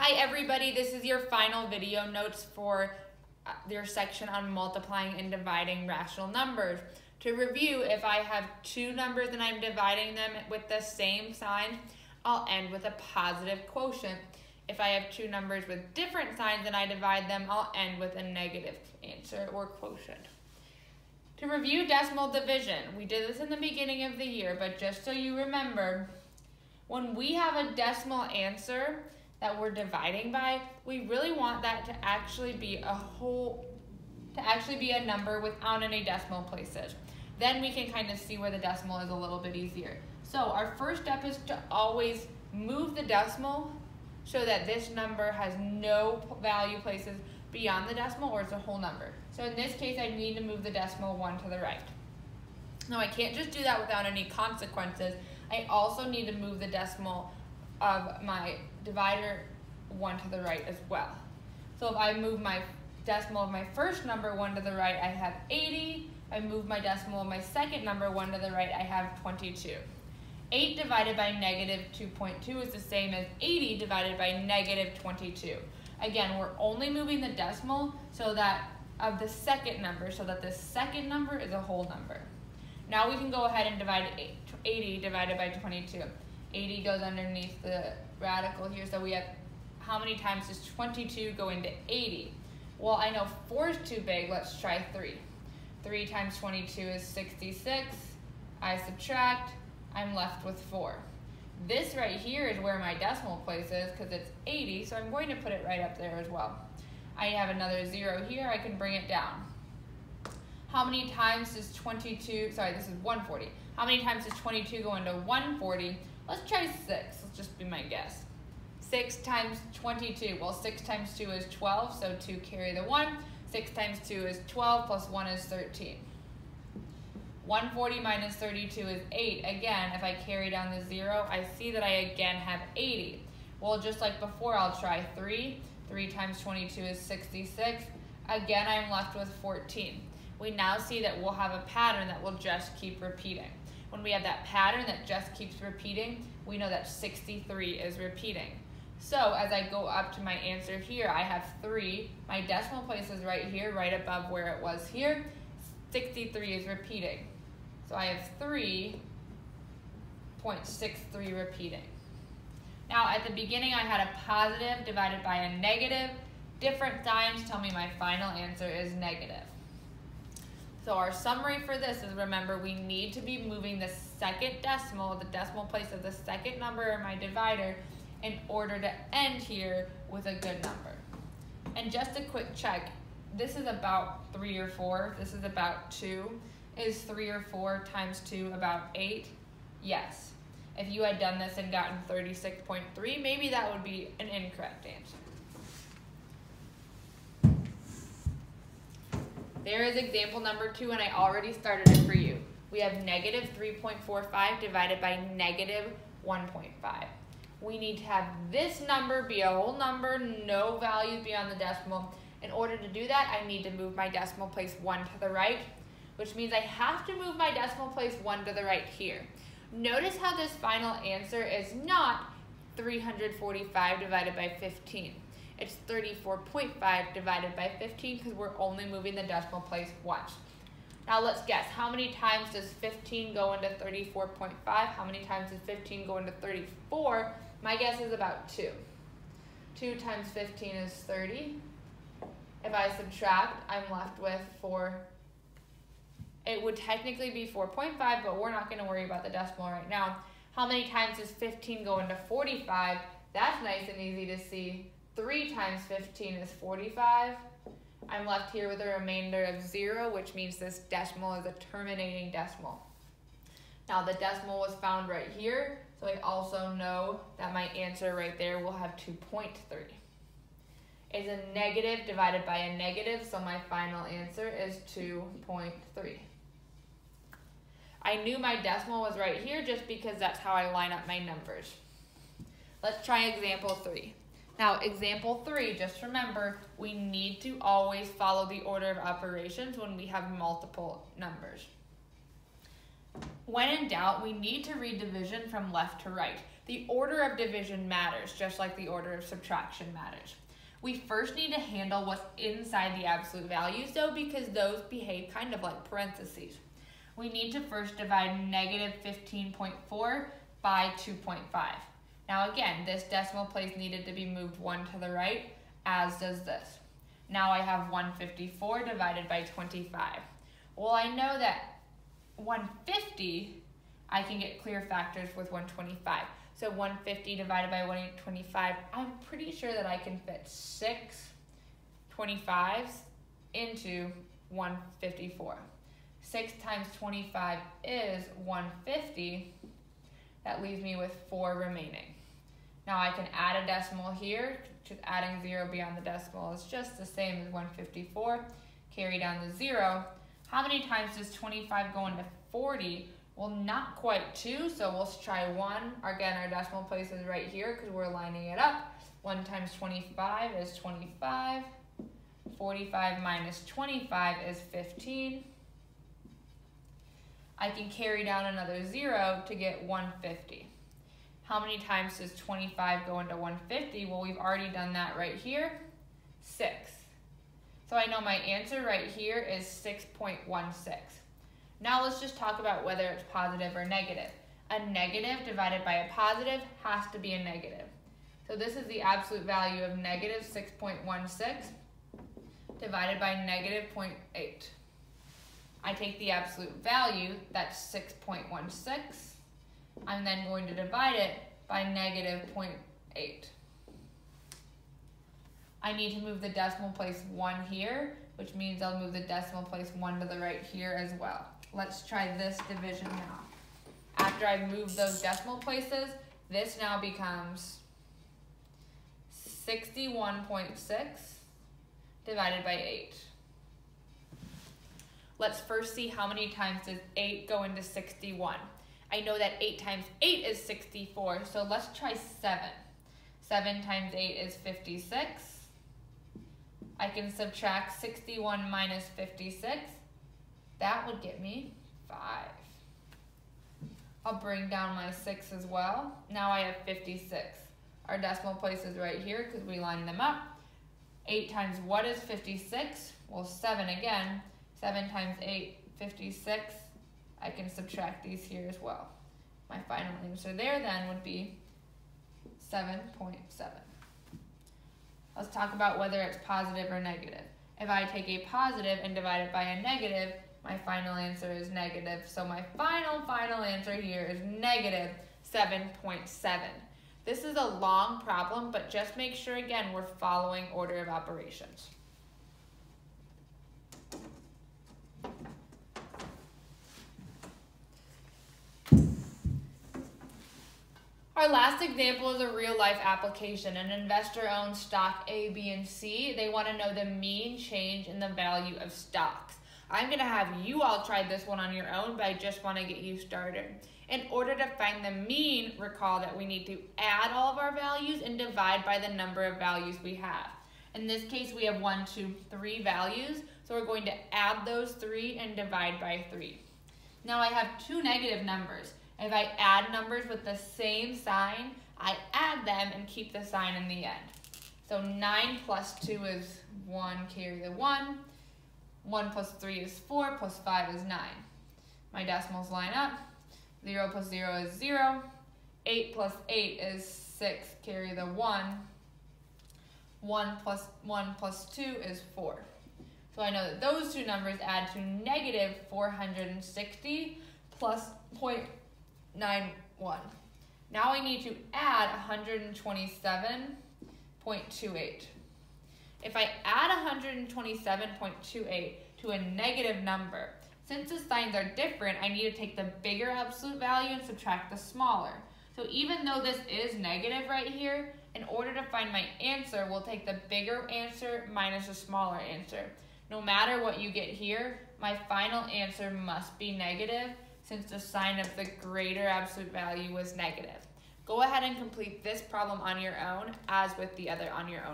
Hi everybody, this is your final video notes for your section on multiplying and dividing rational numbers. To review, if I have two numbers and I'm dividing them with the same sign, I'll end with a positive quotient. If I have two numbers with different signs and I divide them, I'll end with a negative answer or quotient. To review decimal division, we did this in the beginning of the year, but just so you remember, when we have a decimal answer that we're dividing by, we really want that to actually be a number without any decimal places. Then we can kind of see where the decimal is a little bit easier. So our first step is to always move the decimal so that this number has no value places beyond the decimal or it's a whole number. So in this case, I need to move the decimal one to the right. Now I can't just do that without any consequences. I also need to move the decimal of my divider one to the right as well. So if I move my decimal of my first number one to the right, I have 80. If I move my decimal of my second number one to the right, I have 22. 8 divided by negative 2.2 is the same as 80 divided by negative 22. Again, we're only moving the decimal so that of the second number, so that the second number is a whole number. Now we can go ahead and divide 80 divided by 22. 80 goes underneath the radical here, so we have how many times does 22 go into 80? Well, I know 4 is too big, let's try 3. 3 times 22 is 66. I subtract, I'm left with 4. This right here is where my decimal place is because it's 80, so I'm going to put it right up there as well. I have another 0 here, I can bring it down. How many times does 22, sorry, this is 140. How many times does 22 go into 140? Let's try 6, let's just be my guess. 6 times 22, well 6 times 2 is 12, so 2 carry the 1. 6 times 2 is 12, plus 1 is 13. 140 minus 32 is 8. Again, if I carry down the 0, I see that I again have 80. Well, just like before, I'll try 3. 3 times 22 is 66. Again, I'm left with 14. We now see that we'll have a pattern that will just keep repeating. When we have that pattern that just keeps repeating, we know that 63 is repeating. So as I go up to my answer here, I have 3. My decimal place is right here, right above where it was here. 63 is repeating. So I have 3.63 repeating. Now at the beginning I had a positive divided by a negative. Different signs tell me my final answer is negative. So our summary for this is, remember, we need to be moving the second decimal, the decimal place of the second number in my divider, in order to end here with a good number. And just a quick check, this is about 3 or 4, this is about 2. Is 3 or 4 times 2 about 8? Yes. If you had done this and gotten 36.3, maybe that would be an incorrect answer. There is example number 2, and I already started it for you. We have negative 3.45 divided by negative 1.5. We need to have this number be a whole number, no values beyond the decimal. In order to do that, I need to move my decimal place 1 to the right, which means I have to move my decimal place 1 to the right here. Notice how this final answer is not 345 divided by 15. It's 34.5 divided by 15 because we're only moving the decimal place once. Now let's guess, how many times does 15 go into 34.5? How many times does 15 go into 34? My guess is about 2. 2 times 15 is 30. If I subtract, I'm left with 4. It would technically be 4.5, but we're not going to worry about the decimal right now. How many times does 15 go into 45? That's nice and easy to see. 3 times 15 is 45. I'm left here with a remainder of 0, which means this decimal is a terminating decimal. Now the decimal was found right here, so I also know that my answer right there will have 2.3. It's a negative divided by a negative, so my final answer is 2.3. I knew my decimal was right here just because that's how I line up my numbers. Let's try example 3. Now, example 3, just remember, we need to always follow the order of operations when we have multiple numbers. When in doubt, we need to read division from left to right. The order of division matters, just like the order of subtraction matters. We first need to handle what's inside the absolute values though, because those behave kind of like parentheses. We need to first divide negative 15.4 by 2.5. Now again, this decimal place needed to be moved 1 to the right, as does this. Now I have 154 divided by 25. Well, I know that 150, I can get clear factors with 125. So 150 divided by 125, I'm pretty sure that I can fit 6 25s into 154. 6 times 25 is 150. That leaves me with 4 remaining. Now I can add a decimal here. Just adding 0 beyond the decimal is just the same as 154. Carry down the 0. How many times does 25 go into 40? Well, not quite 2, so we'll try 1. Again, our decimal place is right here because we're lining it up. 1 times 25 is 25. 45 minus 25 is 15. I can carry down another 0 to get 150. How many times does 25 go into 150? Well, we've already done that right here, 6. So I know my answer right here is 6.16. Now let's just talk about whether it's positive or negative. A negative divided by a positive has to be a negative. So this is the absolute value of negative 6.16 divided by negative 0.8. I take the absolute value, that's 6.16. I'm then going to divide it by negative 0.8. I need to move the decimal place 1 here, which means I'll move the decimal place 1 to the right here as well. Let's try this division now. After I move those decimal places, this now becomes 61.6 divided by 8. Let's first see how many times does 8 go into 61. I know that 8 times 8 is 64, so let's try 7. 7 times 8 is 56. I can subtract 61 minus 56. That would get me 5. I'll bring down my 6 as well. Now I have 56. Our decimal place is right here because we lined them up. 8 times what is 56? Well, 7 again. 7 times 8, 56. I can subtract these here as well. My final answer there then would be 7.7. Let's talk about whether it's positive or negative. If I take a positive and divide it by a negative, my final answer is negative. So my final answer here is negative 7.7. This is a long problem, but just make sure, again, we're following order of operations. Our last example is a real-life application. An investor owns stock A, B, and C. They want to know the mean change in the value of stocks. I'm going to have you all try this one on your own, but I just want to get you started. In order to find the mean, recall that we need to add all of our values and divide by the number of values we have. In this case, we have 1, 2, 3 values, so we're going to add those 3 and divide by 3. Now I have 2 negative numbers. If I add numbers with the same sign, I add them and keep the sign in the end. So 9 plus 2 is 1, carry the 1. 1 plus 3 is 4, plus 5 is 9. My decimals line up. 0 plus 0 is 0. 8 plus 8 is 6, carry the 1. 1 plus 2 is 4. So I know that those two numbers add to negative 460 plus 0.91. Now I need to add 127.28. If I add 127.28 to a negative number, since the signs are different, I need to take the bigger absolute value and subtract the smaller. So even though this is negative right here, in order to find my answer, we'll take the bigger answer minus the smaller answer. No matter what you get here, my final answer must be negative since the sign of the greater absolute value was negative. Go ahead and complete this problem on your own, as with the other on your own.